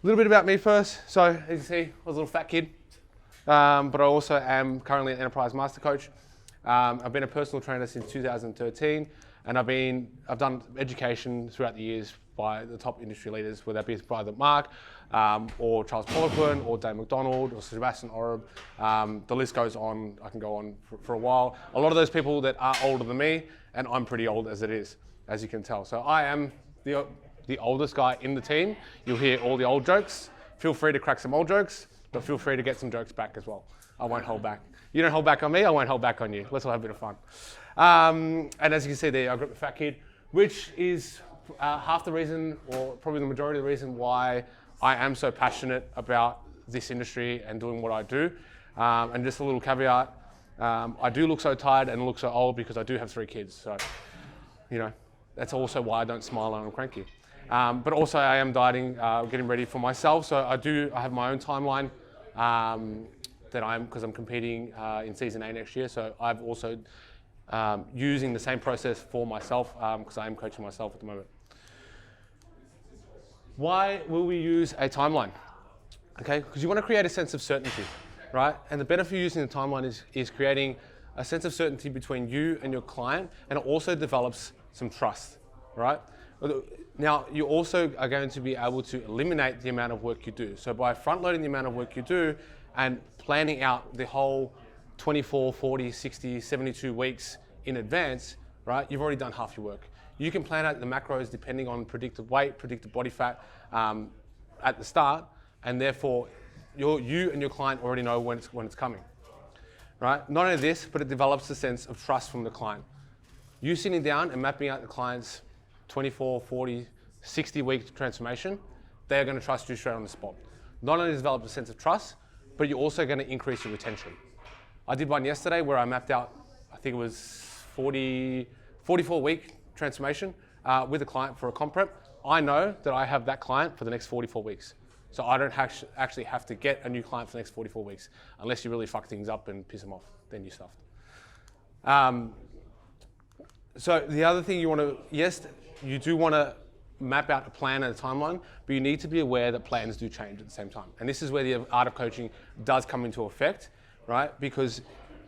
little bit about me first. So as you see, I was a little fat kid, but I also am currently an enterprise master coach. I've been a personal trainer since 2013, and I've done education throughout the years by the top industry leaders, whether that be either Mark, or Charles Poliquin, or Dave McDonald, or Sebastian Oreb. The list goes on. I can go on for a while. A lot of those people that are older than me, and I'm pretty old as it is, as you can tell. So I am the oldest guy in the team. You'll hear all the old jokes. Feel free to crack some old jokes, but feel free to get some jokes back as well. I won't hold back. You don't hold back on me, I won't hold back on you. Let's all have a bit of fun. And as you can see there, I've got the fat kid, which is half the reason, or probably the majority of the reason why I am so passionate about this industry and doing what I do. And just a little caveat, I do look so tired and look so old because I do have 3 kids. So, you know, that's also why I don't smile when I'm cranky. But also I am dieting, getting ready for myself. So I have my own timeline because I'm competing in season A next year. So I've also using the same process for myself because I am coaching myself at the moment. Why will we use a timeline? Okay, because you want to create a sense of certainty, right? And the benefit of using the timeline is creating a sense of certainty between you and your client, and it also develops some trust, right? Now, you also are going to be able to eliminate the amount of work you do. So by front loading the amount of work you do and planning out the whole 24, 40, 60, 72 weeks in advance, right? You've already done half your work. You can plan out the macros depending on predicted weight, predicted body fat at the start, and therefore you and your client already know when it's coming, right? Not only this, but it develops a sense of trust from the client. You sitting down and mapping out the client's 24, 40, 60-week transformation, they're going to trust you straight on the spot. Not only develop a sense of trust, but you're also going to increase your retention. I did one yesterday where I mapped out, I think it was 44-week transformation with a client for a comp prep. I know that I have that client for the next 44 weeks. So I don't actually have to get a new client for the next 44 weeks, unless you really fuck things up and piss them off, then you're stuffed. So the other thing you want to, yes, you do want to map out a plan and a timeline, but you need to be aware that plans do change at the same time. And this is where the art of coaching does come into effect, right? Because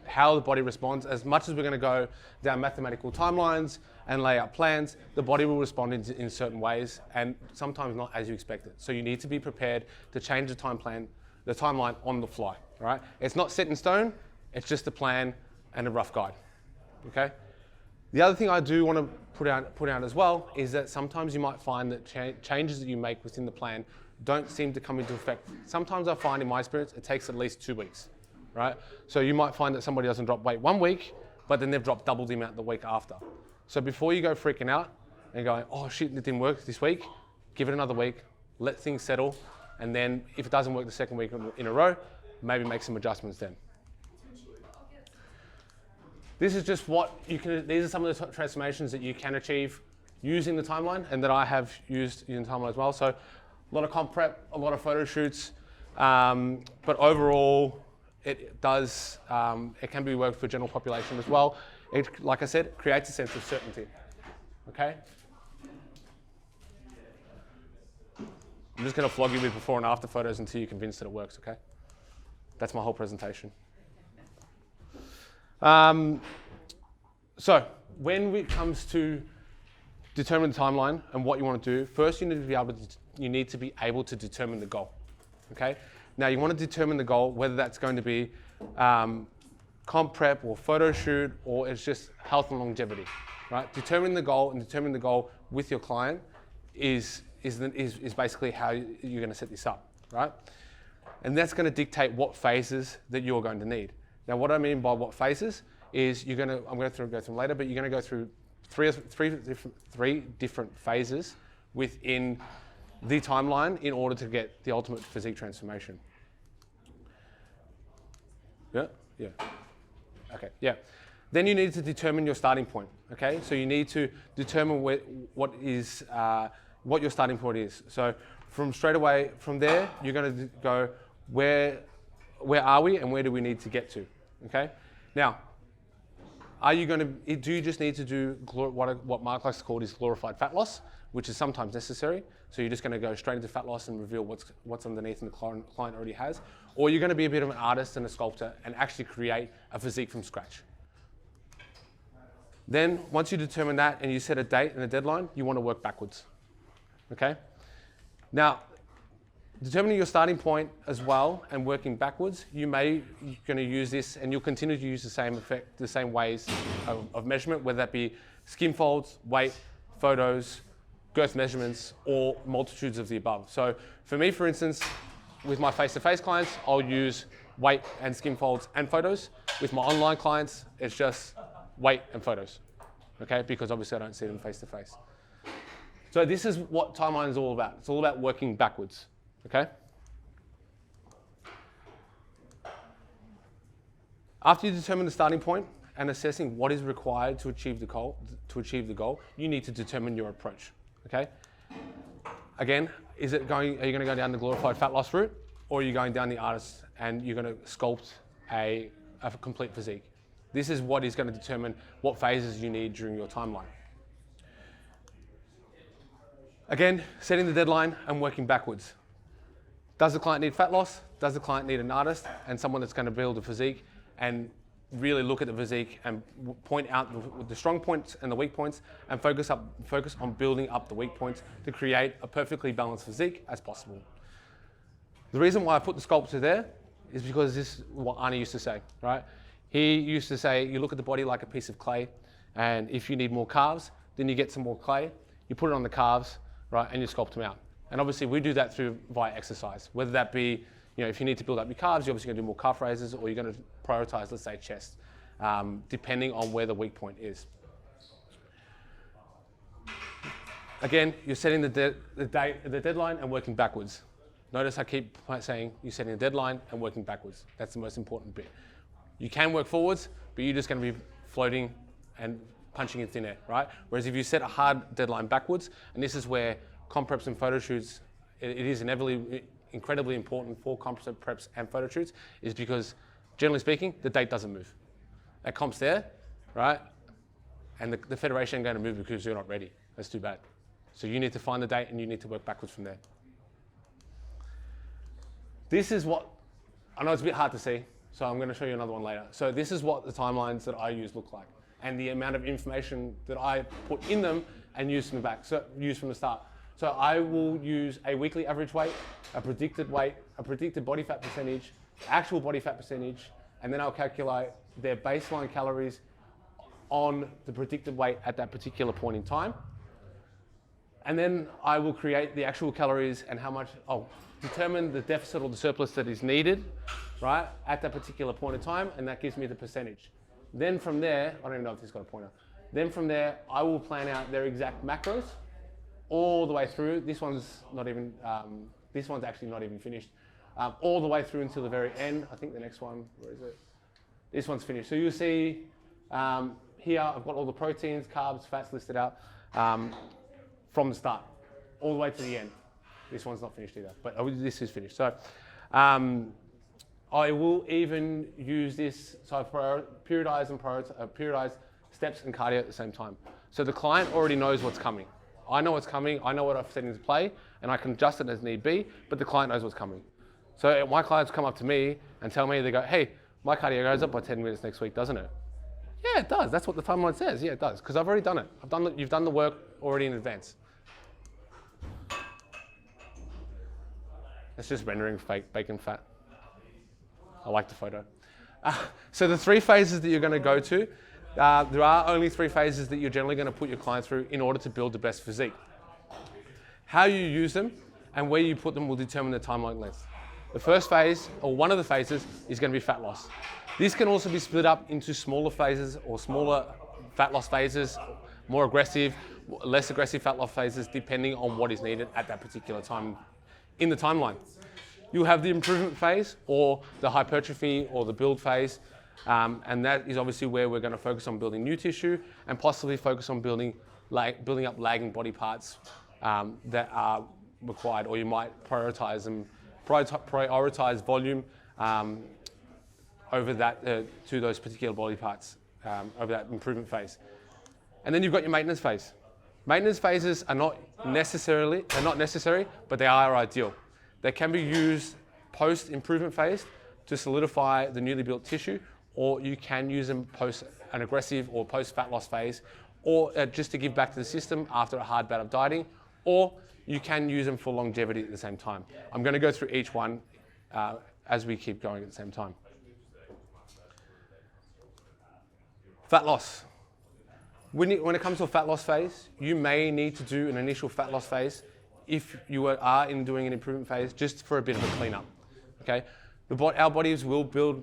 how the body responds, as much as we're going to go down mathematical timelines and lay out plans, the body will respond in certain ways, and sometimes not as you expect it. So you need to be prepared to change the timeline on the fly, right? It's not set in stone, it's just a plan and a rough guide, okay? The other thing I do want to put out as well is that sometimes you might find that changes that you make within the plan don't seem to come into effect. Sometimes I find in my experience, it takes at least 2 weeks, right? So you might find that somebody doesn't drop weight 1 week, but then they've dropped double the amount the week after. So before you go freaking out and going, oh shit, it didn't work this week, give it another week, let things settle, and then if it doesn't work the second week in a row, maybe make some adjustments then. This is just these are some of the transformations that you can achieve using the timeline, and that I have used in the timeline as well. So a lot of comp prep, a lot of photo shoots, but overall it can be worked for general population as well. It, like I said, creates a sense of certainty, okay? I'm just gonna flog you with before and after photos until you're convinced that it works, okay? That's my whole presentation. So when it comes to determine the timeline and what you want to do, first you need to be able to determine the goal, okay? Now you want to determine the goal, whether that's going to be comp prep or photo shoot, or it's just health and longevity, right? Determining the goal with your client is basically how you're going to set this up, right? And that's going to dictate what phases that you're going to need. Now, what I mean by what phases is I'm going to go through them later, but you're going to go through three different phases within the timeline in order to get the ultimate physique transformation. Yeah? Yeah. Okay, yeah. Then you need to determine your starting point, okay? So you need to determine what your starting point is. So from there, you're going to go, where are we and where do we need to get to, okay? Now, Are you going to? Do you just need to do what Mark likes to call is glorified fat loss, which is sometimes necessary? So you're just going to go straight into fat loss and reveal what's underneath and the client already has, or you're going to be a bit of an artist and a sculptor and actually create a physique from scratch. Then once you determine that and you set a date and a deadline, you want to work backwards. Okay. Now, determining your starting point as well and working backwards, you're going to use this and you'll continue to use the same ways of measurement, whether that be skin folds, weight, photos, girth measurements, or multitudes of the above. So for me, for instance, with my face-to-face clients, I'll use weight and skin folds and photos. With my online clients, it's just weight and photos, okay? Because obviously I don't see them face-to-face. So this is what timeline is all about. It's all about working backwards, okay? After you determine the starting point and assessing what is required to achieve the goal, you need to determine your approach, okay? Again, are you going to go down the glorified fat loss route, or are you going down the artist and you're going to sculpt a complete physique? This is what is going to determine what phases you need during your timeline. Again, setting the deadline and working backwards. Does the client need fat loss? Does the client need an artist and someone that's going to build a physique and really look at the physique and point out the strong points and the weak points and focus on building up the weak points to create a perfectly balanced physique as possible. The reason why I put the sculpture there is because this is what Arnie used to say, right? He used to say, you look at the body like a piece of clay, and if you need more calves, then you get some more clay, you put it on the calves, right, and you sculpt them out. And obviously we do that via exercise, whether that be, if you need to build up your calves, you're obviously going to do more calf raises, or you're going to prioritize, let's say, chest, depending on where the weak point is. Again, you're setting the deadline and working backwards. Notice I keep saying you're setting a deadline and working backwards. That's the most important bit. You can work forwards, but you're just going to be floating and punching in thin air, right? Whereas if you set a hard deadline backwards, and this is where comp preps and photo shoots, it is incredibly important for comp preps and photo shoots, is because, generally speaking, the date doesn't move. That comp's there, right? And the federation ain't going to move because you're not ready. That's too bad. So you need to find the date and you need to work backwards from there. This is what, I know it's a bit hard to see, so I'm going to show you another one later. So this is what the timelines that I use look like, and the amount of information that I put in them and use from the start. So I will use a weekly average weight, a predicted body fat percentage, actual body fat percentage, and then I'll calculate their baseline calories on the predicted weight at that particular point in time. And then I will create the actual calories and how much, I'll determine the deficit or the surplus that is needed, right, at that particular point in time, and that gives me the percentage. Then from there, I don't even know if this got a pointer. Then from there, I will plan out their exact macros all the way through. This one's actually not even finished. All the way through until the very end. I think the next one, where is it? This one's finished. So you'll see here, I've got all the proteins, carbs, fats listed out from the start, all the way to the end. This one's not finished either, but this is finished. So I will even use this, so I periodize steps and cardio at the same time. So the client already knows what's coming. I know what's coming, I know what I've set into play, and I can adjust it as need be, but the client knows what's coming. So my clients come up to me and tell me, they go, hey, my cardio goes up by 10 minutes next week, doesn't it? Yeah, it does. That's what the timeline says. Yeah, it does, because I've already done it. You've done the work already in advance. It's just rendering fake bacon fat. I like the photo. So the 3 phases that you're going to go to, there are only 3 phases that you're generally going to put your client through in order to build the best physique. How you use them and where you put them will determine the timeline length. The first phase, or one of the phases, is going to be fat loss. This can also be split up into smaller phases or smaller fat loss phases, more aggressive, less aggressive fat loss phases, depending on what is needed at that particular time in the timeline. You'll have the improvement phase or the hypertrophy or the build phase, and that is obviously where we're going to focus on building new tissue and possibly focus on building up lagging body parts that are required, or you might prioritize them, prioritize volume over that to those particular body parts improvement phase. And then you've got your maintenance phase. Maintenance phases are not necessary, but they are ideal. They can be used post-improvement phase to solidify the newly built tissue, or you can use them post an aggressive or post-fat loss phase, or just to give back to the system after a hard bout of dieting, or you can use them for longevity at the same time. I'm going to go through each one as we keep going at the same time. Fat loss. When it comes to a fat loss phase, you may need to do an initial fat loss phase if you are doing an improvement phase, just for a bit of a cleanup. Okay, our bodies will build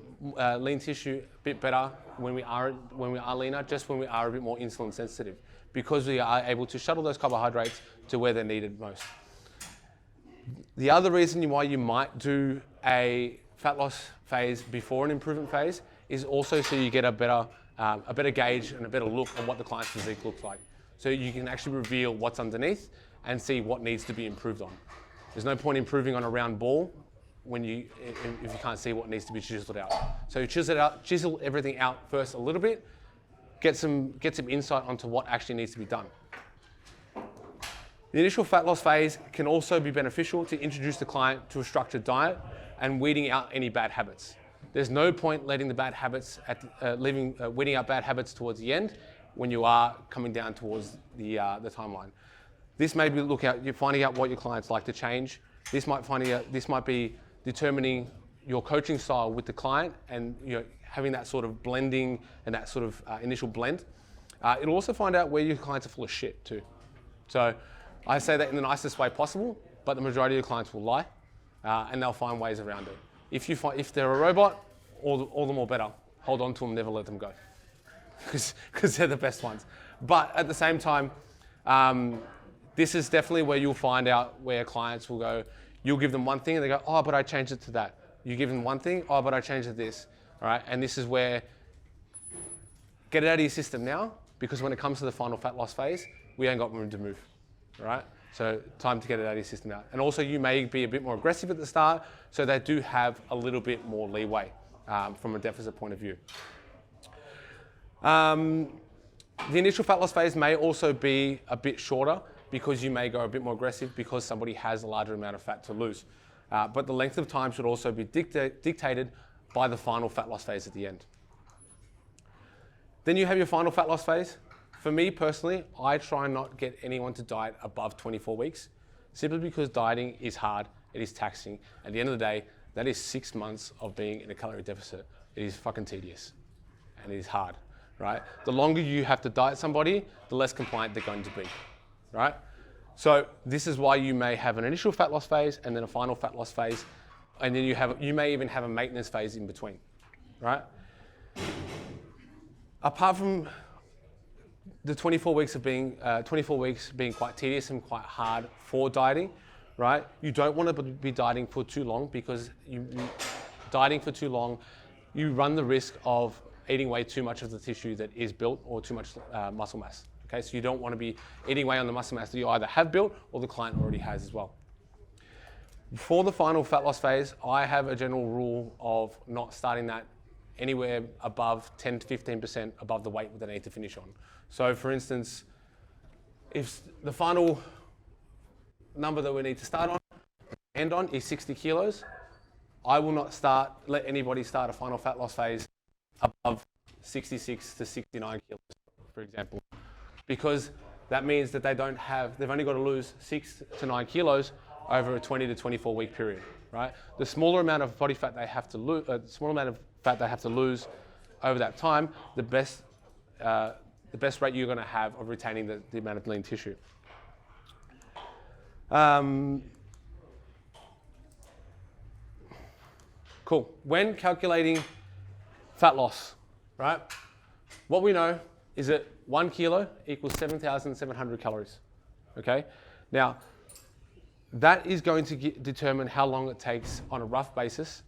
lean tissue a bit better when we are leaner, just when we are a bit more insulin sensitive, because we are able to shuttle those carbohydrates to where they're needed most. The other reason why you might do a fat loss phase before an improvement phase is also so you get a better gauge and a better look on what the client's physique looks like. So you can actually reveal what's underneath and see what needs to be improved on. There's no point improving on a round ball if you can't see what needs to be chiseled out. So chisel everything out first a little bit, get some insight onto what actually needs to be done. The initial fat loss phase can also be beneficial to introduce the client to a structured diet and weeding out any bad habits. There's no point letting the bad habits, weeding out bad habits towards the end when you are coming down towards the timeline. This may be you're finding out what your clients like to change. This might be determining your coaching style with the client, and having that sort of blending and that sort of initial blend. It'll also find out where your clients are full of shit too. So I say that in the nicest way possible, but the majority of your clients will lie, and they'll find ways around it. If they're a robot, all the more better. Hold on to them, never let them go, because they're the best ones. But at the same time, this is definitely where you'll find out where clients will go. You'll give them one thing and they go, oh, but I changed it to that. You give them one thing, oh, but I changed it to this. All right, and this is where, get it out of your system now, because when it comes to the final fat loss phase, we ain't got room to move. All right, so time to get it out of your system now. And also, you may be a bit more aggressive at the start, so they do have a little bit more leeway from a deficit point of view. The initial fat loss phase may also be a bit shorter, because you may go a bit more aggressive because somebody has a larger amount of fat to lose. But the length of time should also be dictated by the final fat loss phase at the end. Then you have your final fat loss phase. For me personally, I try not get anyone to diet above 24 weeks, simply because dieting is hard, it is taxing. At the end of the day, that is 6 months of being in a calorie deficit. It is fucking tedious, and it is hard, right? The longer you have to diet somebody, the less compliant they're going to be. Right? So this is why you may have an initial fat loss phase and then a final fat loss phase, and then you may even have a maintenance phase in between, right? Apart from the 24 weeks being quite tedious and quite hard for dieting, right? You don't want to be dieting for too long, because dieting for too long, you run the risk of eating away too much of the tissue that is built, or too much muscle mass. Okay, so you don't want to be eating away on the muscle mass that you either have built or the client already has as well. For the final fat loss phase, I have a general rule of not starting that anywhere above 10 to 15% above the weight that they need to finish on. So for instance, if the final number that we need to start on, end on, is 60 kilos, I will not let anybody start a final fat loss phase above 66 to 69 kilos, for example. Because that means that they've only got to lose 6 to 9 kilos over a 20 to 24 week period, right? The smaller amount of body fat they have to lose, over that time, the best rate you're going to have of retaining the amount of lean tissue. Cool. When calculating fat loss, right? What we know is that 1 kilo equals 7,700 calories, okay? Now, that is going to determine how long it takes on a rough basis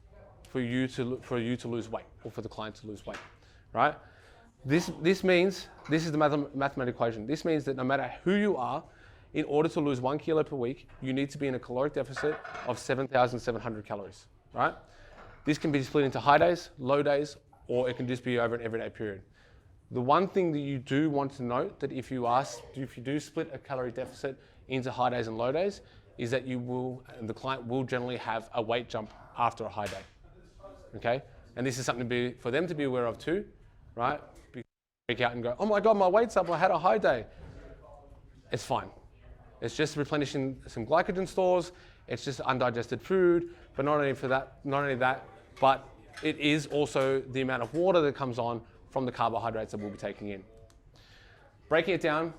for you to lose weight, or for the client to lose weight, right? This means, this is the mathematical equation. This means that no matter who you are, in order to lose 1 kilo per week, you need to be in a caloric deficit of 7,700 calories, right? This can be split into high days, low days, or it can just be over an everyday period. The one thing that you do want to note that if you do split a calorie deficit into high days and low days, is that the client will generally have a weight jump after a high day. Okay, and this is something for them to be aware of too, right? Freak out and go, oh my God, my weight's up, I had a high day. It's fine. It's just replenishing some glycogen stores. It's just undigested food, but not only that, but it is also the amount of water that comes on from the carbohydrates that we'll be taking in. Breaking it down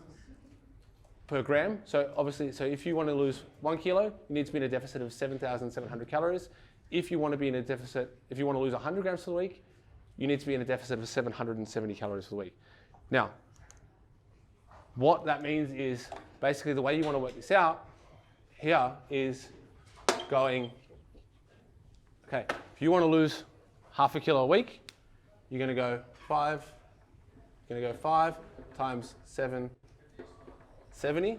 per gram. So obviously, if you want to lose 1 kilo, you need to be in a deficit of 7,700 calories. If you want to lose 100 grams for the week, you need to be in a deficit of 770 calories for the week. Now, what that means is basically the way you want to work this out here is going, okay, if you want to lose half a kilo a week, you're going to go 5 times 770,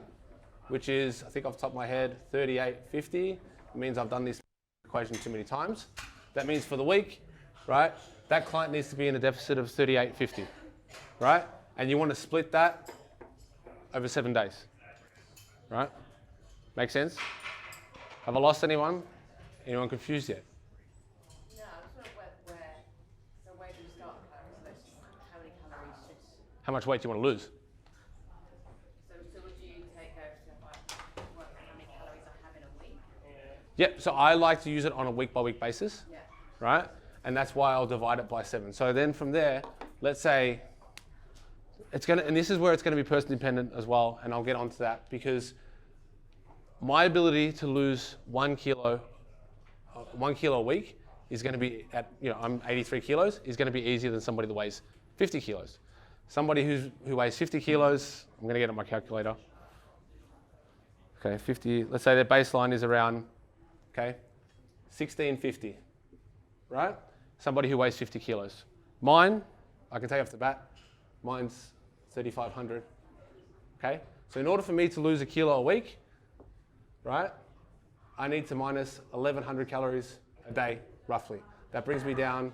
which is, I think off the top of my head, 3850. It means I've done this equation too many times. That means for the week, right, that client needs to be in a deficit of 3850, right? And you want to split that over 7 days, right? Make sense? Have I lost anyone? Anyone confused yet? No, I just wonder where do you start the calories versus how many calories should... How much weight do you want to lose? So would you take over to work out how many calories I have in a week? Yep, so I like to use it on a week-by-week basis, Yeah. right? And that's why I'll divide it by 7. So then from there, let's say, and this is where it's going to be person dependent as well, and I'll get onto that, because my ability to lose 1 kilo a week is going to be I'm 83 kilos, is going to be easier than somebody that weighs 50 kilos. Somebody who weighs 50 kilos, I'm going to get on my calculator. Okay, 50, let's say their baseline is around, 1650, right? Somebody who weighs 50 kilos. Mine, I can tell you off the bat, mine's 3,500, okay? So in order for me to lose a kilo a week, right, I need to minus 1,100 calories a day, roughly. That brings me down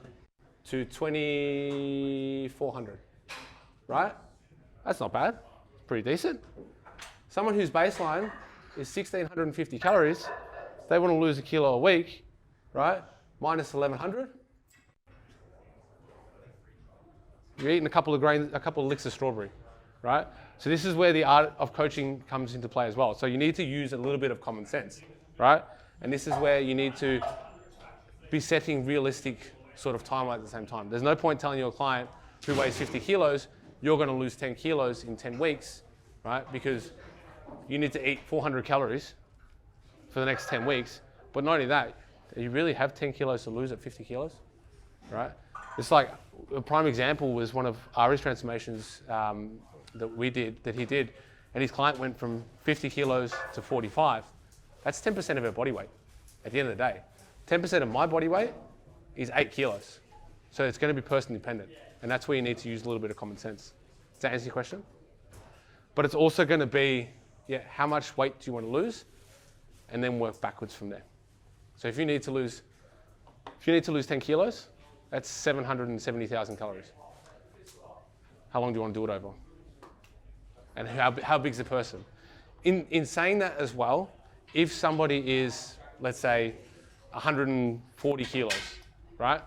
to 2,400, right? That's not bad, pretty decent. Someone whose baseline is 1,650 calories, they want to lose a kilo a week, right? Minus 1,100. You're eating a couple of licks of strawberry, right? So this is where the art of coaching comes into play as well. So you need to use a little bit of common sense, right? And this is where you need to be setting realistic sort of timelines at the same time. There's no point telling your client who weighs 50 kilos, you're going to lose 10 kilos in 10 weeks, right? Because you need to eat 400 calories for the next 10 weeks. But not only that, you really have 10 kilos to lose at 50 kilos, right? It's like a prime example was one of Ari's transformations that he did, and his client went from 50 kilos to 45. That's 10% of her body weight at the end of the day. 10% of my body weight is 8 kilos. So it's going to be person dependent, and that's where you need to use a little bit of common sense. Does that answer your question? But it's also going to be, how much weight do you want to lose, and then work backwards from there. So if you need to lose 10 kilos, that's 770,000 calories. How long do you want to do it over? And how big is the person? In saying that as well, if somebody is, let's say, 140 kilos, right?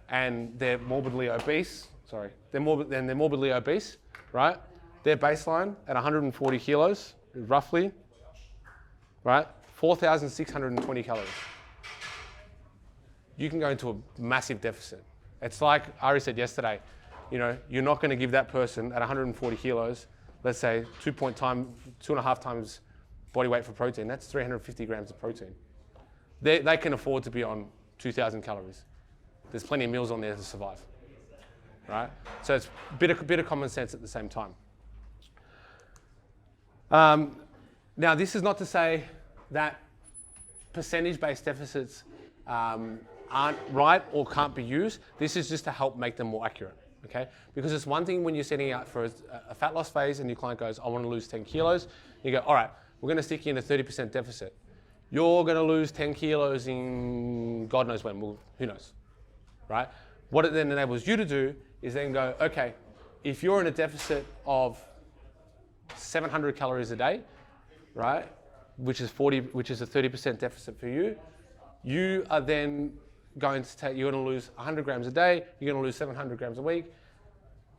And they're morbidly obese, right? Their baseline at 140 kilos, roughly, right? 4,620 calories. You can go into a massive deficit. It's like Ari said yesterday, you're not going to give that person at 140 kilos, let's say 2.5 times body weight for protein. That's 350 grams of protein. They can afford to be on 2,000 calories. There's plenty of meals on there to survive, right? So it's a bit of common sense at the same time. Now, this is not to say that percentage-based deficits aren't right or can't be used. This is just to help make them more accurate, okay? Because it's one thing when you're setting out for a fat loss phase and your client goes, I want to lose 10 kilos. You go, all right, we're going to stick you in a 30% deficit. You're going to lose 10 kilos in God knows when, well, who knows, right? What it then enables you to do is then go, okay, if you're in a deficit of 700 calories a day, right, which is a 30% deficit for you, you are then going to you're going to lose 100 grams a day, you're going to lose 700 grams a week.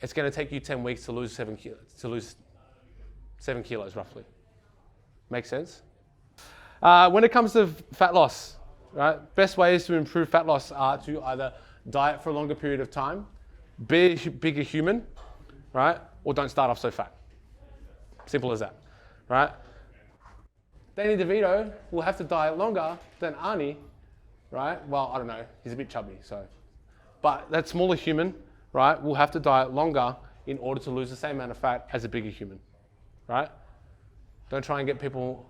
It's going to take you 10 weeks to lose 7 kilos roughly. Make sense? When it comes to fat loss, right, best ways to improve fat loss are to either diet for a longer period of time, be a bigger human, right, or don't start off so fat. Simple as that, right? Danny DeVito will have to diet longer than Arnie, right? Well, I don't know, he's a bit chubby, so. But that smaller human, right, will have to diet longer in order to lose the same amount of fat as a bigger human, right? Don't try and get people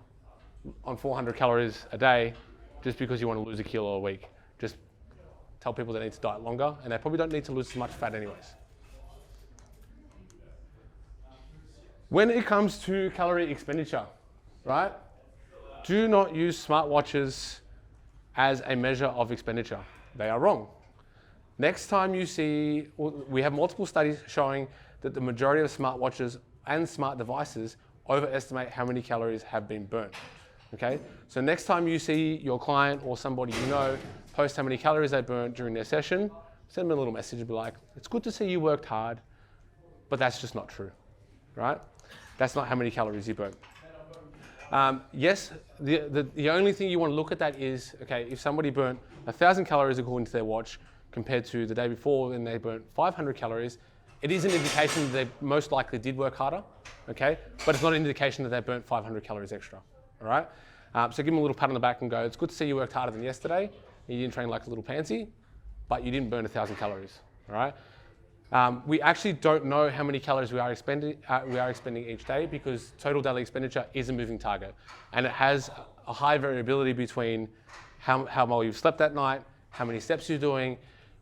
on 400 calories a day just because you want to lose a kilo a week. Just tell people they need to diet longer, and they probably don't need to lose as much fat anyways. When it comes to calorie expenditure, right, do not use smartwatches as a measure of expenditure. They are wrong. Next time you see, we have multiple studies showing that the majority of smartwatches and smart devices overestimate how many calories have been burnt. Okay, so next time you see your client or somebody you know post how many calories they burnt during their session, send them a little message and be like, it's good to see you worked hard, but that's just not true, right? That's not how many calories you burnt. Yes, the only thing you want to look at that is, okay, if somebody burnt 1,000 calories according to their watch compared to the day before when they burnt 500 calories, it is an indication that they most likely did work harder, okay? But it's not an indication that they burnt 500 calories extra, all right? So give them a little pat on the back and go, it's good to see you worked harder than yesterday. You didn't train like a little pansy, but you didn't burn 1,000 calories, all right? We actually don't know how many calories we are expending each day because total daily expenditure is a moving target. And it has a high variability between how well you've slept that night, how many steps you're doing,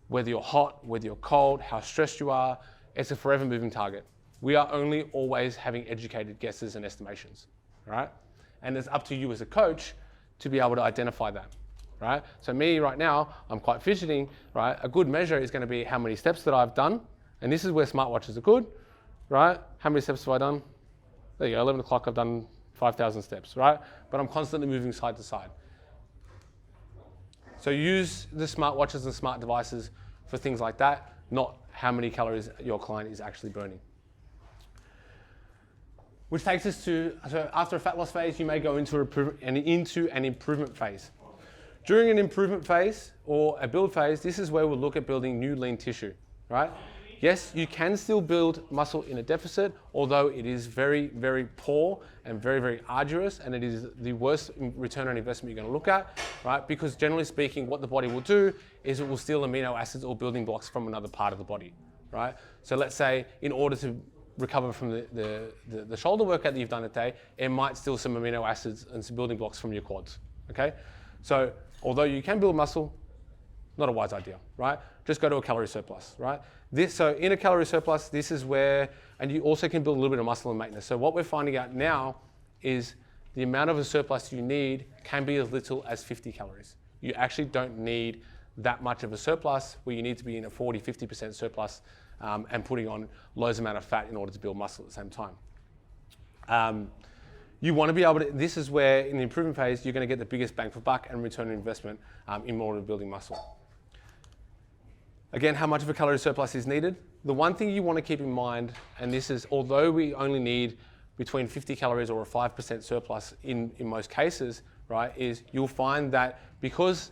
whether you're hot, whether you're cold, how stressed you are. It's a forever moving target. We are only always having educated guesses and estimations, right? And it's up to you as a coach to be able to identify that, right? So me right now, I'm quite fidgeting, right? A good measure is going to be how many steps that I've done. And this is where smartwatches are good, right? How many steps have I done? There you go, 11 o'clock, I've done 5,000 steps, right? But I'm constantly moving side to side. So use the smartwatches and smart devices for things like that, not how many calories your client is actually burning. Which takes us to, so after a fat loss phase, you may go into an improvement phase. During an improvement phase or a build phase, this is where we'll look at building new lean tissue, right? Yes, you can still build muscle in a deficit, although it is very, very poor and very, very arduous, and it is the worst return on investment you're going to look at, right? Because generally speaking, what the body will do is it will steal amino acids or building blocks from another part of the body, right? So let's say in order to recover from the shoulder workout that you've done today, it might steal some amino acids and some building blocks from your quads, okay? So although you can build muscle, not a wise idea, right? Just go to a calorie surplus, right? So in a calorie surplus, this is where, and you also can build a little bit of muscle and maintenance. So what we're finding out now is the amount of a surplus you need can be as little as 50 calories. You actually don't need that much of a surplus where you need to be in a 40, 50% surplus and putting on loads amount of fat in order to build muscle at the same time. You want to be able to, this is where in the improvement phase, you're going to get the biggest bang for buck and return on investment in order to building muscle. Again, how much of a calorie surplus is needed? The one thing you want to keep in mind, and this is, although we only need between 50 calories or a 5% surplus in most cases, right, is you'll find that because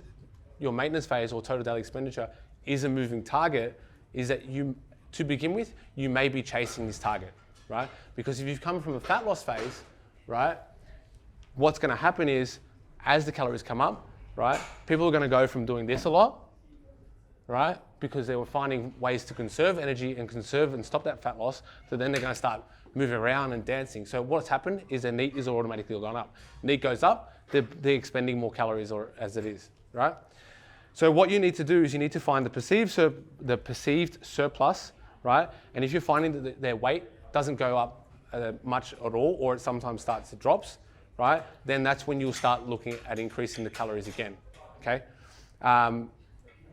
your maintenance phase or total daily expenditure is a moving target, is that you, to begin with, you may be chasing this target, right? Because if you've come from a fat loss phase, right, what's going to happen is as the calories come up, right, people are going to go from doing this a lot, right, because they were finding ways to conserve energy and conserve and stop that fat loss, so then they're going to start moving around and dancing. So what's happened is their NEAT is automatically gone up. NEAT goes up, they're expending more calories or as it is, right? So what you need to do is you need to find the perceived surplus, right? And if you're finding that their weight doesn't go up much at all, or it sometimes starts to drops, right? Then that's when you'll start looking at increasing the calories again, okay?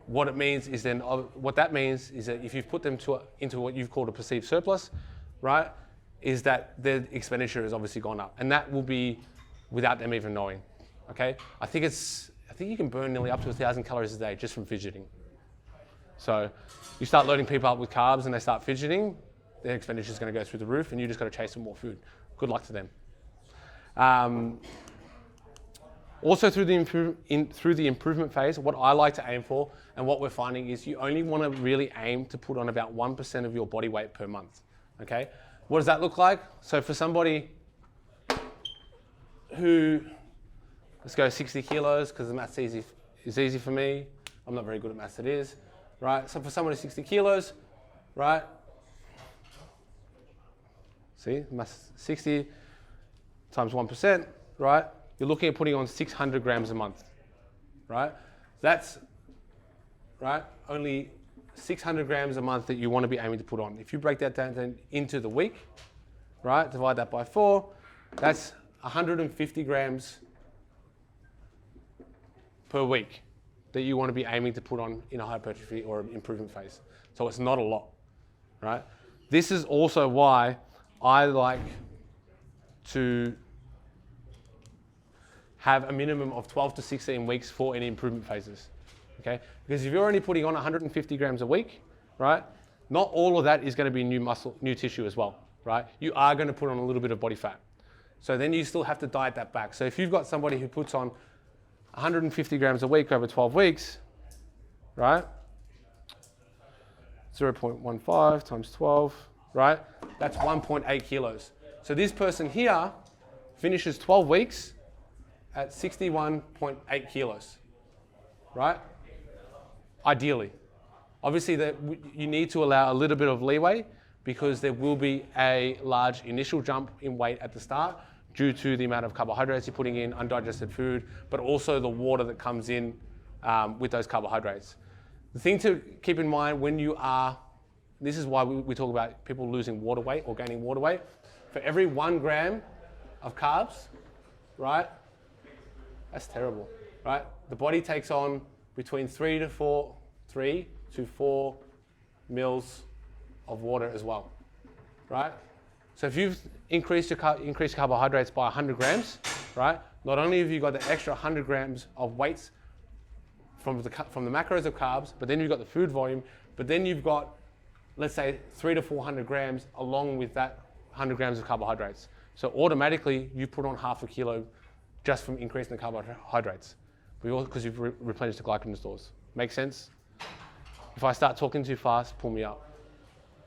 what it means is then, what that means is that if you've put them into what you've called a perceived surplus, right, is that their expenditure has obviously gone up. And that will be without them even knowing, okay? I think you can burn nearly up to 1,000 calories a day just from fidgeting. So you start loading people up with carbs and they start fidgeting, their expenditure is going to go through the roof and you just got to chase them more food. Good luck to them. Also through the improvement phase, what I like to aim for and what we're finding is you only want to really aim to put on about 1% of your body weight per month, okay? What does that look like? So for somebody who, let's go 60 kilos because the maths is easy for me. I'm not very good at maths, it is, right? So for someone who's 60 kilos, right? See, maths 60 times 1%, right? You're looking at putting on 600 grams a month, right? That's, right, only 600 grams a month that you want to be aiming to put on. If you break that down into the week, right, divide that by 4, that's 150 grams per week that you want to be aiming to put on in a hypertrophy or improvement phase. So it's not a lot, right? This is also why I like to have a minimum of 12 to 16 weeks for any improvement phases, okay? Because if you're only putting on 150 grams a week, right, not all of that is going to be new muscle, new tissue as well, right? You are going to put on a little bit of body fat. So then you still have to diet that back. So if you've got somebody who puts on 150 grams a week over 12 weeks, right, 0.15 times 12, right, that's 1.8 kilos. So this person here finishes 12 weeks at 61.8 kilos, right? Ideally. Obviously, you need to allow a little bit of leeway because there will be a large initial jump in weight at the start due to the amount of carbohydrates you're putting in, undigested food, but also the water that comes in with those carbohydrates. The thing to keep in mind when you are, this is why we talk about people losing water weight or gaining water weight. For every 1 gram of carbs, right? That's terrible, right? The body takes on between 3 to 4 mils of water as well, right? So if you've increased carbohydrates by 100 grams, right? Not only have you got the extra 100 grams of weights from the macros of carbs, but then you've got the food volume, but then you've got, let's say, 300 to 400 grams along with that 100 grams of carbohydrates. So automatically you put on half a kilo just from increasing the carbohydrates, because you've replenished the glycogen stores. Make sense? If I start talking too fast, pull me up.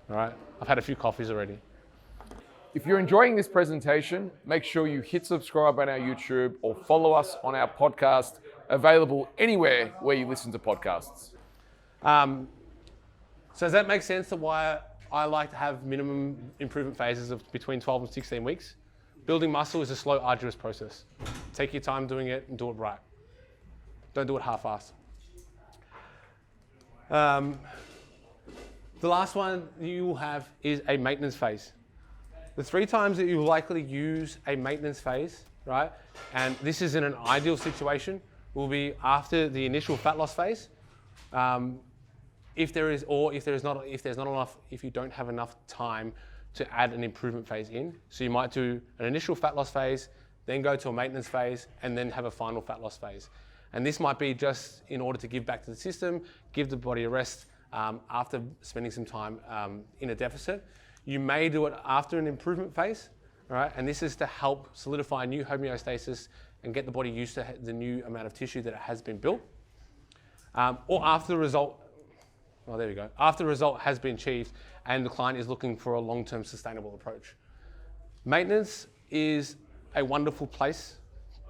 All right? I've had a few coffees already. If you're enjoying this presentation, make sure you hit subscribe on our YouTube or follow us on our podcast, available anywhere where you listen to podcasts. So does that make sense to why I like to have minimum improvement phases of between 12 and 16 weeks? Building muscle is a slow, arduous process. Take your time doing it and do it right. Don't do it half-assed. The last one you will have is a maintenance phase. The 3 times that you likely use a maintenance phase, right, and this is in an ideal situation, will be after the initial fat loss phase. If you don't have enough time to add an improvement phase in. So you might do an initial fat loss phase, then go to a maintenance phase, and then have a final fat loss phase. And this might be just in order to give back to the system, give the body a rest after spending some time in a deficit. You may do it after an improvement phase, right? And this is to help solidify new homeostasis and get the body used to the new amount of tissue that it has been built. Or after the result, oh, there we go. After the result has been achieved and the client is looking for a long-term sustainable approach. Maintenance is a wonderful place.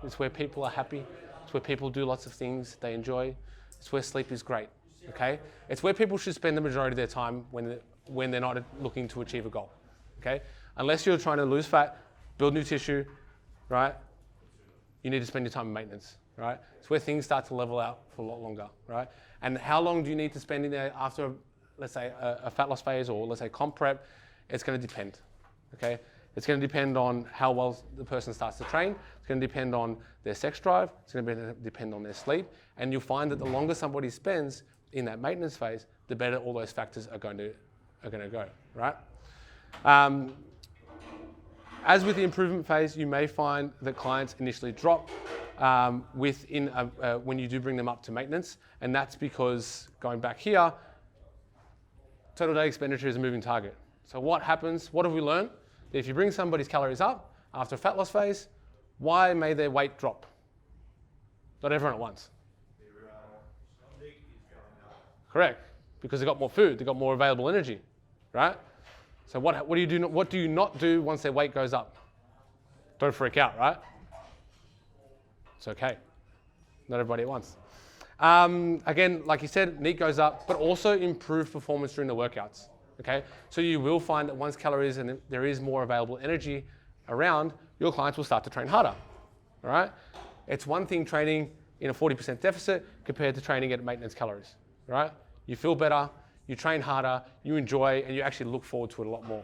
It's where people are happy. It's where people do lots of things they enjoy. It's where sleep is great, okay? It's where people should spend the majority of their time when they're not looking to achieve a goal, okay? Unless you're trying to lose fat, build new tissue, right? You need to spend your time in maintenance, right? It's where things start to level out for a lot longer, right? And how long do you need to spend in there after, let's say, a fat loss phase or let's say comp prep? It's going to depend, okay? It's going to depend on how well the person starts to train. It's going to depend on their sex drive. It's going to depend on their sleep. And you'll find that the longer somebody spends in that maintenance phase, the better all those factors are going to go, right? As with the improvement phase, you may find that clients initially drop when you do bring them up to maintenance. And that's because, going back here, total day expenditure is a moving target. So what happens? What have we learned? That if you bring somebody's calories up after a fat loss phase, why may their weight drop? Not everyone at once. Correct, because they've got more food, they've got more available energy, right? So what do you do? What do you not do once their weight goes up? Don't freak out, right? It's okay. Not everybody at once. Again, like you said, NEAT goes up, but also improve performance during the workouts. Okay, so you will find that once calories and there is more available energy around, your clients will start to train harder. All right, it's one thing training in a 40% deficit compared to training at maintenance calories. Right, you feel better, you train harder, you enjoy, and you actually look forward to it a lot more.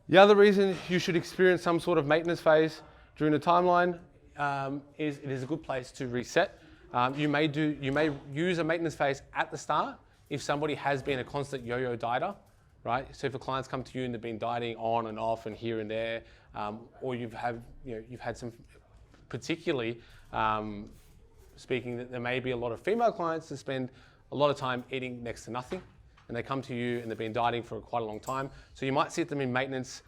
The other reason you should experience some sort of maintenance phase during the timeline is it is a good place to reset. You may use a maintenance phase at the start if somebody has been a constant yo-yo dieter, right? So if the clients come to you and they've been dieting on and off and here and there, or you've had some, particularly speaking that there may be a lot of female clients that spend a lot of time eating next to nothing, and they come to you and they've been dieting for quite a long time. So you might sit them in maintenance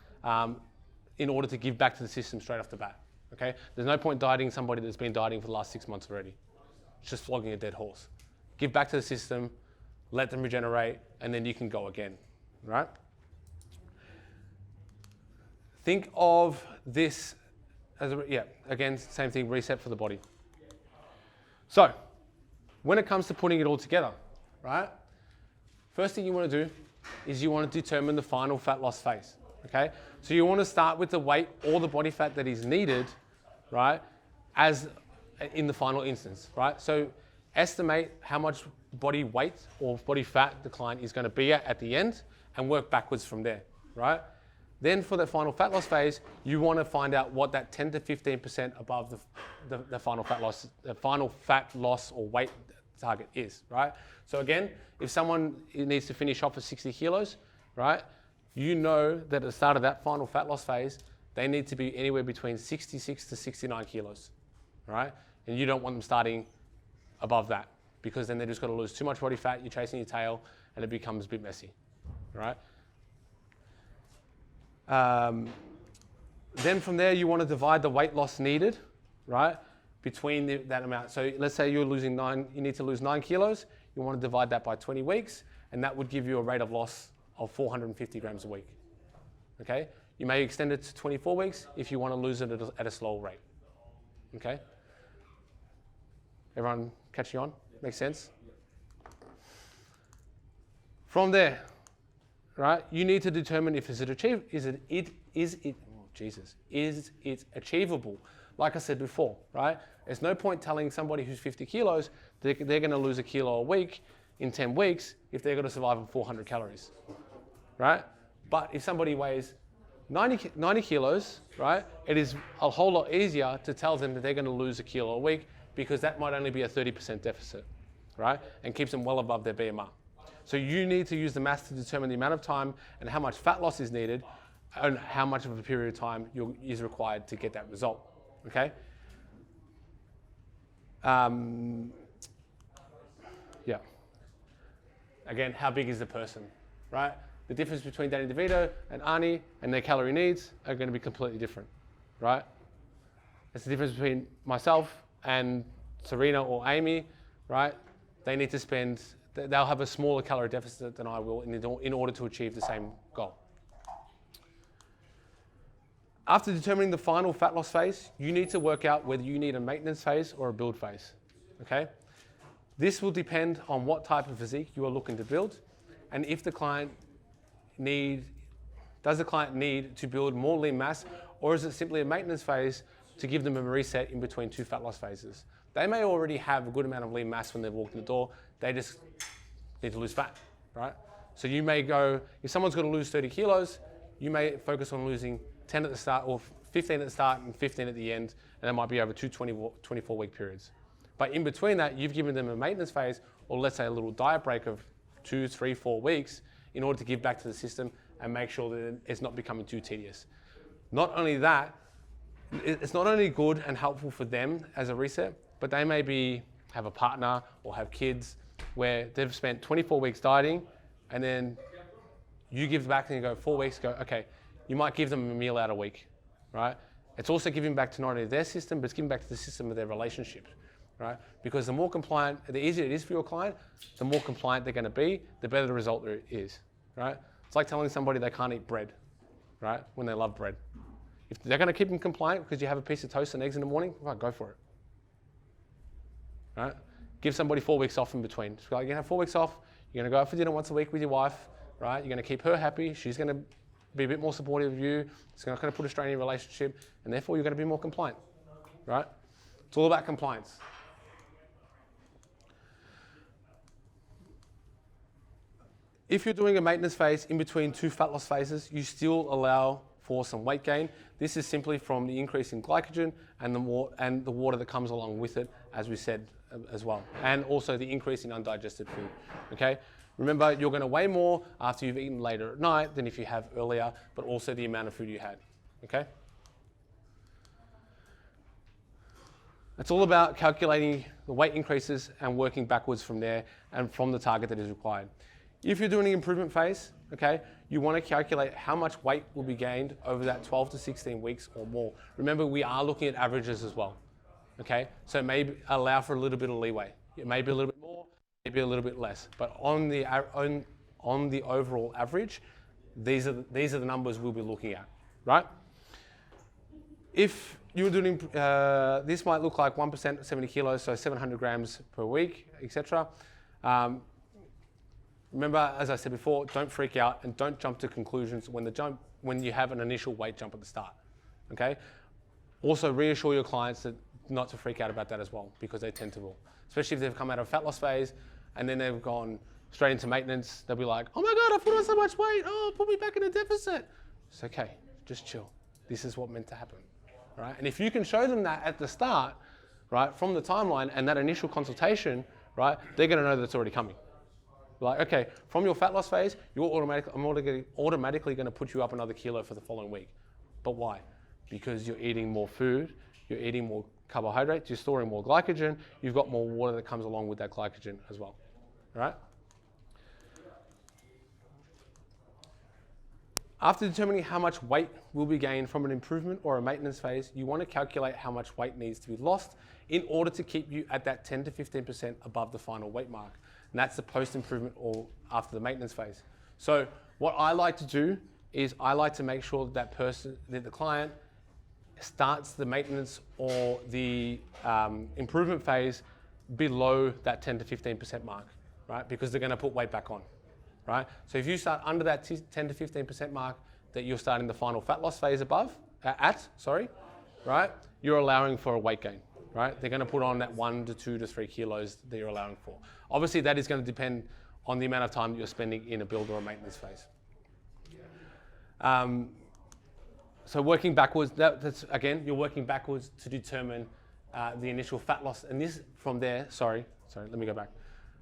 in order to give back to the system straight off the bat. Okay, there's no point dieting somebody that's been dieting for the last 6 months already. It's just flogging a dead horse. Give back to the system, let them regenerate, and then you can go again, right? Think of this as again, same thing, reset for the body. So, when it comes to putting it all together, right? First thing you want to do is you want to determine the final fat loss phase, okay? So you want to start with the weight or the body fat that is needed, right, as in the final instance, right? So estimate how much body weight or body fat the client is going to be at the end and work backwards from there, right? Then for the final fat loss phase, you want to find out what that 10 to 15% above the final fat loss or weight target is, right? So again, if someone needs to finish off at 60 kilos, right, you know that at the start of that final fat loss phase, they need to be anywhere between 66 to 69 kilos, right? And you don't want them starting above that, because then they're just going to lose too much body fat, you're chasing your tail, and it becomes a bit messy, right? Then from there, you want to divide the weight loss needed, right, between that amount. So let's say you need to lose 9 kilos, you want to divide that by 20 weeks, and that would give you a rate of loss of 450 grams a week, okay? You may extend it to 24 weeks if you want to lose it at a slow rate, okay? Everyone catching on? Makes sense? From there, right, you need to determine if is it achievable. Like I said before, right? There's no point telling somebody who's 50 kilos they're going to lose a kilo a week in 10 weeks if they're going to survive on 400 calories, right? But if somebody weighs 90 kilos, right, it is a whole lot easier to tell them that they're going to lose a kilo a week, because that might only be a 30% deficit, right? And keeps them well above their BMR. So you need to use the maths to determine the amount of time and how much fat loss is needed and how much of a period of time is required to get that result, okay? Yeah. Again, how big is the person, right? The difference between Danny DeVito and Arnie and their calorie needs are going to be completely different, right? It's the difference between myself and Serena or Amy, right? They need to spend, they'll have a smaller calorie deficit than I will in order to achieve the same goal. After determining the final fat loss phase, you need to work out whether you need a maintenance phase or a build phase, okay? This will depend on what type of physique you are looking to build, and if the client does the client need to build more lean mass, or is it simply a maintenance phase to give them a reset in between 2 fat loss phases? They may already have a good amount of lean mass when they've walked in the door, they just need to lose fat, right? So you may go, if someone's going to lose 30 kilos, you may focus on losing 10 at the start or 15 at the start and 15 at the end, and that might be over two 24-week periods. But in between that, you've given them a maintenance phase, or let's say a little diet break of 2, 3, 4 weeks in order to give back to the system and make sure that it's not becoming too tedious. Not only that, it's not only good and helpful for them as a reset, but they may have a partner or have kids where they've spent 24 weeks dieting, and then you give back and you go 4 weeks, go, okay, you might give them a meal out a week, right? It's also giving back to not only their system, but it's giving back to the system of their relationships, right? Because the more compliant, the easier it is for your client, the more compliant they're gonna be, the better the result there is, right? It's like telling somebody they can't eat bread, right? When they love bread. If they're gonna keep them compliant because you have a piece of toast and eggs in the morning, right, go for it, right? Give somebody 4 weeks off in between. Just be like, you're gonna have 4 weeks off, you're gonna go out for dinner once a week with your wife, right? You're gonna keep her happy, she's gonna be a bit more supportive of you, it's not gonna put a strain in your relationship, and therefore you're gonna be more compliant, right? It's all about compliance. If you're doing a maintenance phase in between 2 fat loss phases, you still allow for some weight gain. This is simply from the increase in glycogen and the water that comes along with it, as we said as well, and also the increase in undigested food, okay? Remember, you're gonna weigh more after you've eaten later at night than if you have earlier, but also the amount of food you had, okay? It's all about calculating the weight increases and working backwards from there and from the target that is required. If you're doing an improvement phase, okay, you want to calculate how much weight will be gained over that 12 to 16 weeks or more. Remember, we are looking at averages as well, okay? So it may allow for a little bit of leeway. It may be a little bit more, maybe a little bit less, but on the overall average, these are the numbers we'll be looking at, right? If you're doing, this might look like 1% 70 kilos, so 700 grams per week, etc. Remember, as I said before, don't freak out and don't jump to conclusions when you have an initial weight jump at the start, okay? Also reassure your clients that not to freak out about that as well, because they tend to will. Especially if they've come out of a fat loss phase and then they've gone straight into maintenance, they'll be like, oh my God, I put on so much weight, oh, put me back in a deficit. It's okay, just chill. This is what meant to happen, right? And if you can show them that at the start, right, from the timeline and that initial consultation, right, they're gonna know that it's already coming. Like, okay, from your fat loss phase, I'm automatically going to put you up another kilo for the following week. But why? Because you're eating more food, you're eating more carbohydrates, you're storing more glycogen, you've got more water that comes along with that glycogen as well, all right? After determining how much weight will be gained from an improvement or a maintenance phase, you want to calculate how much weight needs to be lost in order to keep you at that 10 to 15% above the final weight mark. And that's the post-improvement or after the maintenance phase. So what I like to do is I like to make sure that the client starts the maintenance or the improvement phase below that 10 to 15% mark, right? Because they're going to put weight back on, right? So if you start under that 10 to 15% mark that you're starting the final fat loss phase right? You're allowing for a weight gain. Right? They're going to put on that 1 to 2 to 3 kilos that you're allowing for. Obviously, that is going to depend on the amount of time that you're spending in a build or a maintenance phase. So working backwards, that's again, you're working backwards to determine the initial fat loss. And this from there, sorry, let me go back.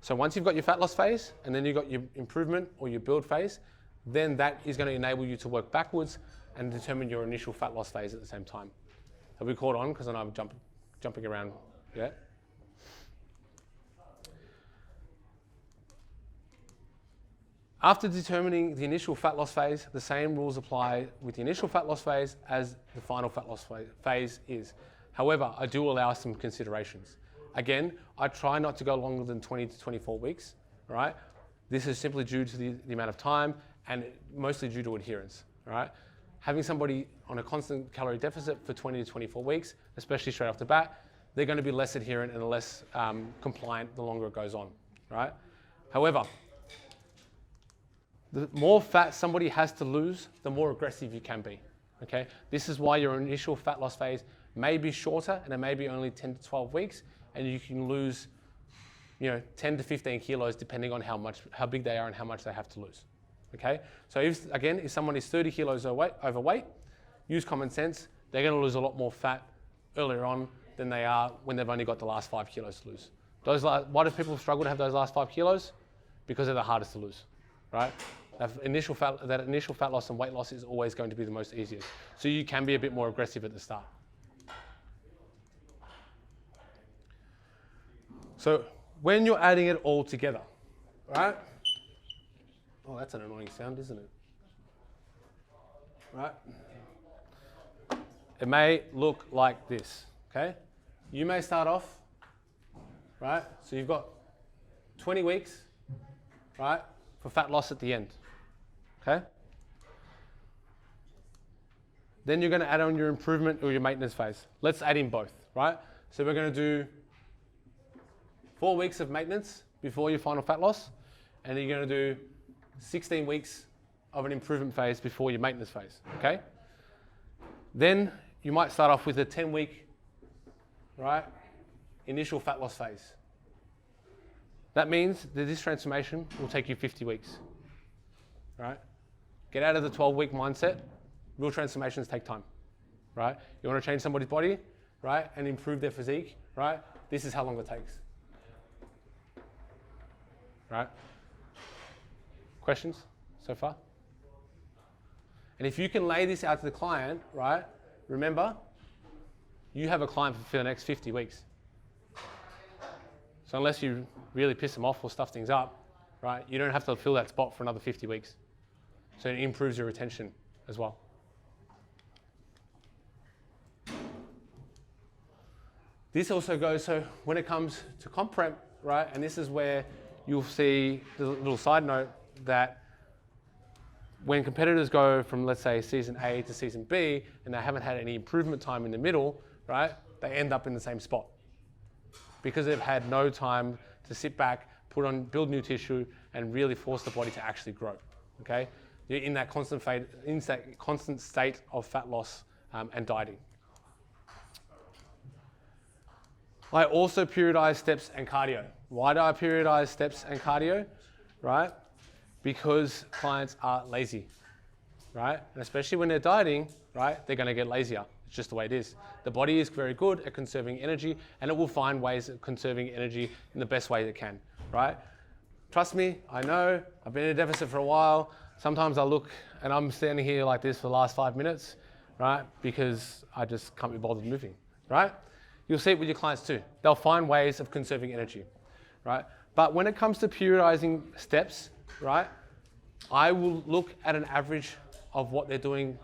So once you've got your fat loss phase and then you've got your improvement or your build phase, then that is going to enable you to work backwards and determine your initial fat loss phase at the same time. Have we caught on? Because I know I'm jumping around, yeah? After determining the initial fat loss phase, the same rules apply with the initial fat loss phase as the final fat loss phase is. However, I do allow some considerations. Again, I try not to go longer than 20 to 24 weeks, right? This is simply due to the amount of time and mostly due to adherence, right? Having somebody on a constant calorie deficit for 20 to 24 weeks, especially straight off the bat, they're going to be less adherent and less compliant the longer it goes on, right? However, the more fat somebody has to lose, the more aggressive you can be, okay? This is why your initial fat loss phase may be shorter and it may be only 10 to 12 weeks, and you can lose, 10 to 15 kilos depending on how big they are and how much they have to lose, okay? So if someone is 30 kilos overweight, use common sense, they're gonna lose a lot more fat earlier on than they are when they've only got the last 5 kilos to lose. Why do people struggle to have those last 5 kilos? Because they're the hardest to lose, right? That initial fat loss and weight loss is always going to be the most easiest. So you can be a bit more aggressive at the start. So when you're adding it all together, right? Oh, that's an annoying sound, isn't it? Right? It may look like this, okay? You may start off, right? So you've got 20 weeks, right, for fat loss at the end, okay? Then you're gonna add on your improvement or your maintenance phase. Let's add in both, right? So we're gonna do 4 weeks of maintenance before your final fat loss, and then you're gonna do 16 weeks of an improvement phase before your maintenance phase, okay? Then you might start off with a 10-week, right, initial fat loss phase. That means that this transformation will take you 50 weeks, right? Get out of the 12-week mindset. Real transformations take time, right? You wanna change somebody's body, right, and improve their physique, right? This is how long it takes, right? Questions so far? And if you can lay this out to the client, right, remember, you have a client for the next 50 weeks. So unless you really piss them off or stuff things up, right, you don't have to fill that spot for another 50 weeks. So it improves your retention as well. This also goes, so when it comes to comp prep, right, and this is where you'll see the little side note that when competitors go from, let's say, season A to season B, and they haven't had any improvement time in the middle, right, they end up in the same spot because they've had no time to sit back, build new tissue, and really force the body to actually grow, okay? You're in that constant state of fat loss and dieting. I also periodize steps and cardio. Why do I periodize steps and cardio, right? Because clients are lazy, right? And especially when they're dieting, right, they're gonna get lazier. It's just the way it is. The body is very good at conserving energy, and it will find ways of conserving energy in the best way it can, right? Trust me, I know, I've been in a deficit for a while. Sometimes I look and I'm standing here like this for the last 5 minutes, right? Because I just can't be bothered moving, right? You'll see it with your clients too. They'll find ways of conserving energy, right? But when it comes to periodizing steps, right, I will look at an average of what they're doing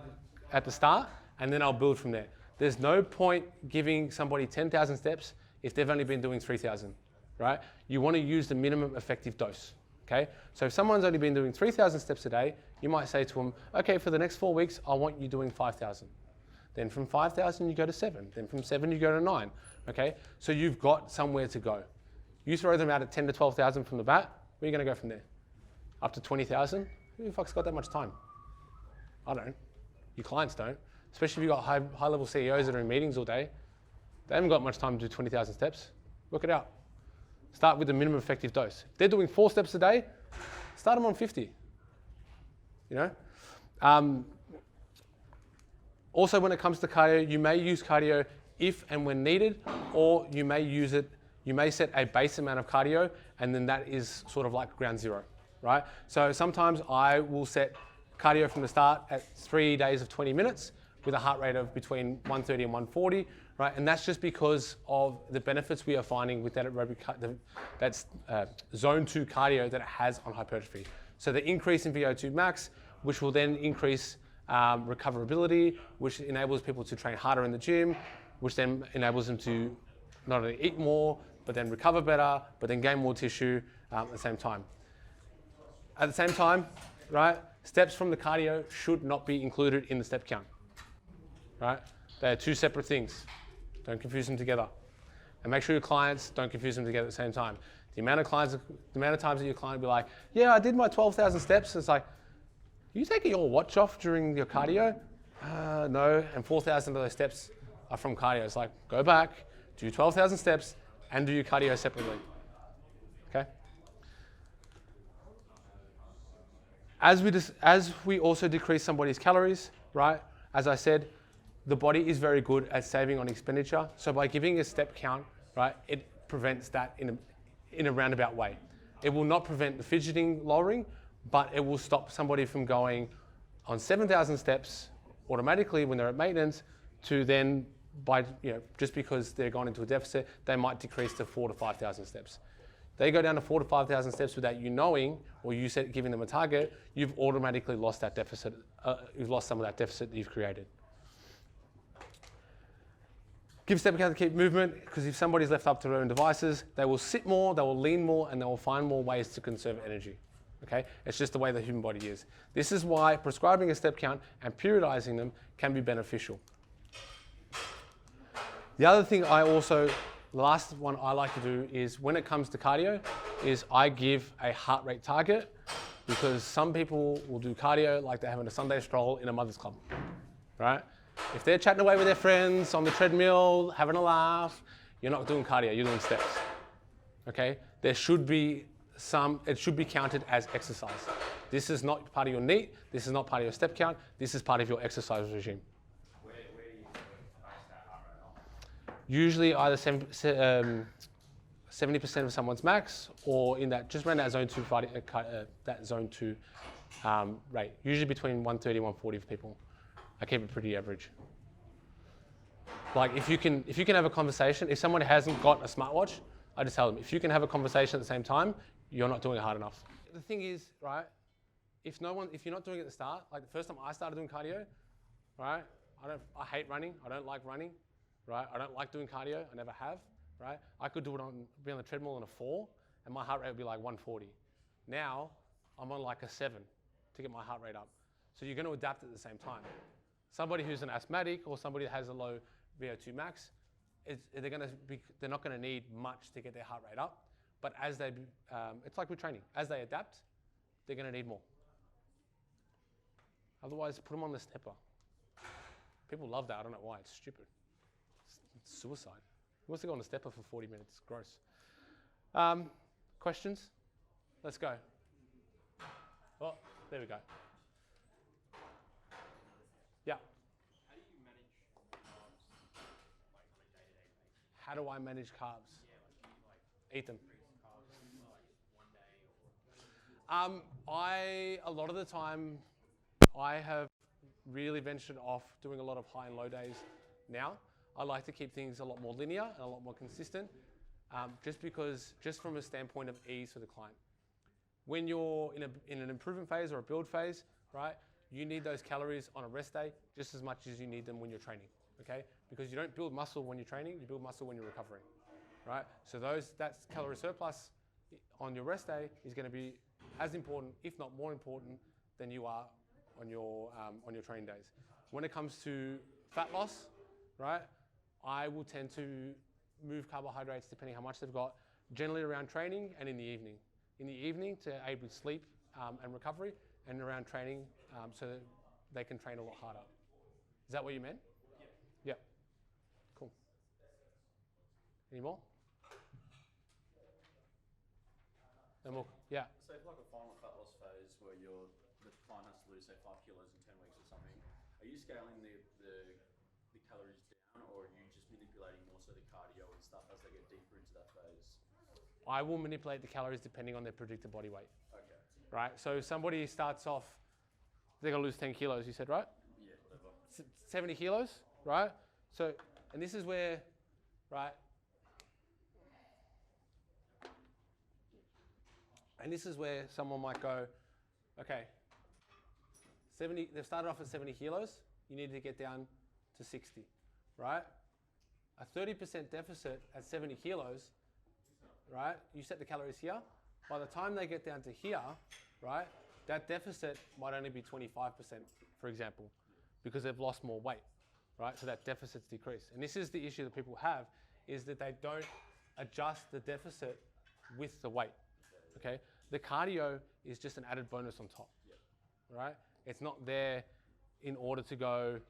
at the start, and then I'll build from there. There's no point giving somebody 10,000 steps if they've only been doing 3,000, right? You want to use the minimum effective dose, okay? So if someone's only been doing 3,000 steps a day, you might say to them, okay, for the next 4 weeks, I want you doing 5,000. Then from 5,000, you go to 7. Then from 7, you go to 9, okay? So you've got somewhere to go. You throw them out at 10 to 12,000 from the bat, where are you gonna go from there? Up to 20,000? Who the fuck's got that much time? I don't. Your clients don't. Especially if you've got high-level CEOs that are in meetings all day. They haven't got much time to do 20,000 steps. Work it out. Start with the minimum effective dose. If they're doing 4 steps a day, start them on 50. You know? Also, when it comes to cardio, you may use cardio if and when needed, or you may use it, you may set a base amount of cardio, and then that is sort of like ground zero, right? So sometimes I will set cardio from the start at 3 days of 20 minutes with a heart rate of between 130 and 140, right? And that's just because of the benefits we are finding with that aerobic, that's zone 2 cardio that it has on hypertrophy. So the increase in VO2 max, which will then increase recoverability, which enables people to train harder in the gym, which then enables them to not only eat more, but then recover better, but then gain more tissue at the same time. At the same time, right, steps from the cardio should not be included in the step count, right? They are 2 separate things. Don't confuse them together. And make sure your clients don't confuse them together at the same time. The amount of times that your client will be like, yeah, I did my 12,000 steps. It's like, are you taking your watch off during your cardio? No, and 4,000 of those steps are from cardio. It's like, go back, do 12,000 steps, and do your cardio separately, okay? As we also decrease somebody's calories, right? As I said, the body is very good at saving on expenditure. So by giving a step count, right, it prevents that in a roundabout way. It will not prevent the fidgeting lowering, but it will stop somebody from going on 7,000 steps automatically when they're at maintenance to then just because they're gone into a deficit, they might decrease to 4,000 to 5,000 steps. They go down to 4,000 to 5,000 steps without you knowing, or you giving them a target, you've automatically lost that deficit. You've lost some of that deficit that you've created. Give step count to keep movement, because if somebody's left up to their own devices, they will sit more, they will lean more, and they will find more ways to conserve energy. Okay? It's just the way the human body is. This is why prescribing a step count and periodizing them can be beneficial. The other thing the last one I like to do is when it comes to cardio, is I give a heart rate target, because some people will do cardio like they're having a Sunday stroll in a mother's club, right? If they're chatting away with their friends on the treadmill, having a laugh, you're not doing cardio, you're doing steps, okay? There should be it should be counted as exercise. This is not part of your NEAT, this is not part of your step count, this is part of your exercise regime. Where do you base that heart rate on? Usually either 70% of someone's max, or in that, just around that zone 2 rate. Usually between 130 and 140 for people. I keep it pretty average. Like if you can have a conversation, if someone hasn't got a smartwatch, I just tell them, if you can have a conversation at the same time, you're not doing it hard enough. The thing is, right, if you're not doing it at the start, like the first time I started doing cardio, right, I hate running, I don't like running, right, I don't like doing cardio, I never have, right. I could be on the treadmill on a 4, and my heart rate would be like 140. Now, I'm on like a 7 to get my heart rate up. So you're going to adapt at the same time. Somebody who's an asthmatic or somebody that has a low VO2 max, they're not going to need much to get their heart rate up. But as it's like with training. As they adapt, they're going to need more. Otherwise, put them on the stepper. People love that. I don't know why. It's stupid. It's suicide. Who wants to go on the stepper for 40 minutes? Gross. Questions? Let's go. Oh, there we go. Yeah. How do you manage carbs like on a day-to-day basis? How do I manage carbs? Yeah, like do you like Eat them. increase carbs for like one day or? A lot of the time, I have really ventured off doing a lot of high and low days now. I like to keep things a lot more linear and a lot more consistent, just from a standpoint of ease for the client. When you're in an improvement phase or a build phase, right, you need those calories on a rest day just as much as you need them when you're training, okay? Because you don't build muscle when you're training, you build muscle when you're recovering, right? So that calorie surplus on your rest day is going to be as important, if not more important, than you are on your training days. When it comes to fat loss, right, I will tend to move carbohydrates depending how much they've got, generally around training and in the evening. In the evening to aid with sleep and recovery, and around training so that they can train a lot harder. Is that what you meant? Yeah. Cool. Any more? No more? Yeah. So for like a final fat loss phase where the client has to lose say 5 kilos in 10 weeks or something, are you scaling the calories down, or are you just manipulating more so the cardio and stuff as they get deeper into that phase? I will manipulate the calories depending on their predicted body weight. Okay. Right? So if somebody starts off, they're going to lose 10 kilos, you said, right? Yeah, whatever. 70 kilos, right? So, and this is where, right? And this is where someone might go, okay, they've started off at 70 kilos, you need to get down to 60, right? A 30% deficit at 70 kilos, right? You set the calories here. By the time they get down to here, right, that deficit might only be 25%, for example, because they've lost more weight, right? So that deficit's decreased. And this is the issue that people have, is that they don't adjust the deficit with the weight, okay? The cardio is just an added bonus on top, right? It's not there in order to go,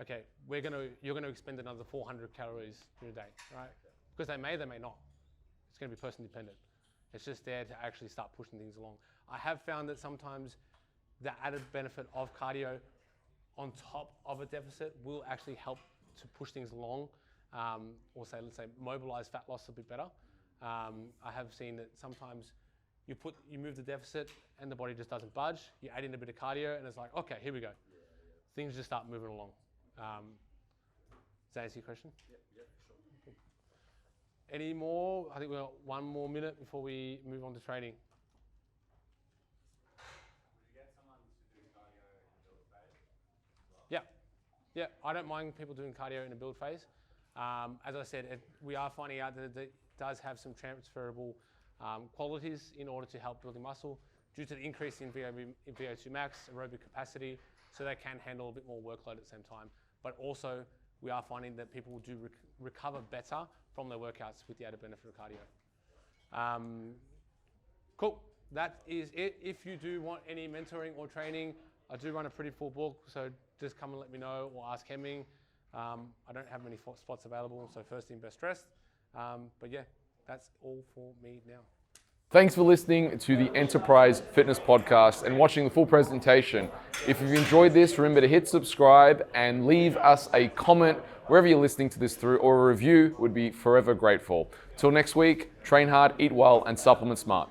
okay, you're going to expend another 400 calories in a day, right? Because they may not. It's going to be person dependent. It's just there to actually start pushing things along. I have found that sometimes the added benefit of cardio on top of a deficit will actually help to push things along, or say, let's say, mobilize fat loss a bit better. I have seen that sometimes you move the deficit and the body just doesn't budge. You add in a bit of cardio and it's like, okay, here we go. Things just start moving along. Does that answer your question? Yeah, for sure. Any more? I think we've got 1 more minute before we move on to training. Yeah, I don't mind people doing cardio in a build phase. As I said, we are finding out that it does have some transferable qualities in order to help building muscle due to the increase in VO2 max, aerobic capacity, so they can handle a bit more workload at the same time. But also, we are finding that people do recover better from their workouts with the added benefit of cardio. Cool, that is it. If you do want any mentoring or training, I do run a pretty full book, so just come and let me know or ask Hemming. I don't have many spots available, so first in, best dressed. But yeah, that's all for me now. Thanks for listening to the Enterprise Fitness Podcast and watching the full presentation. If you've enjoyed this, remember to hit subscribe and leave us a comment wherever you're listening to this through, or a review would be forever grateful. Till next week, train hard, eat well, and supplement smart.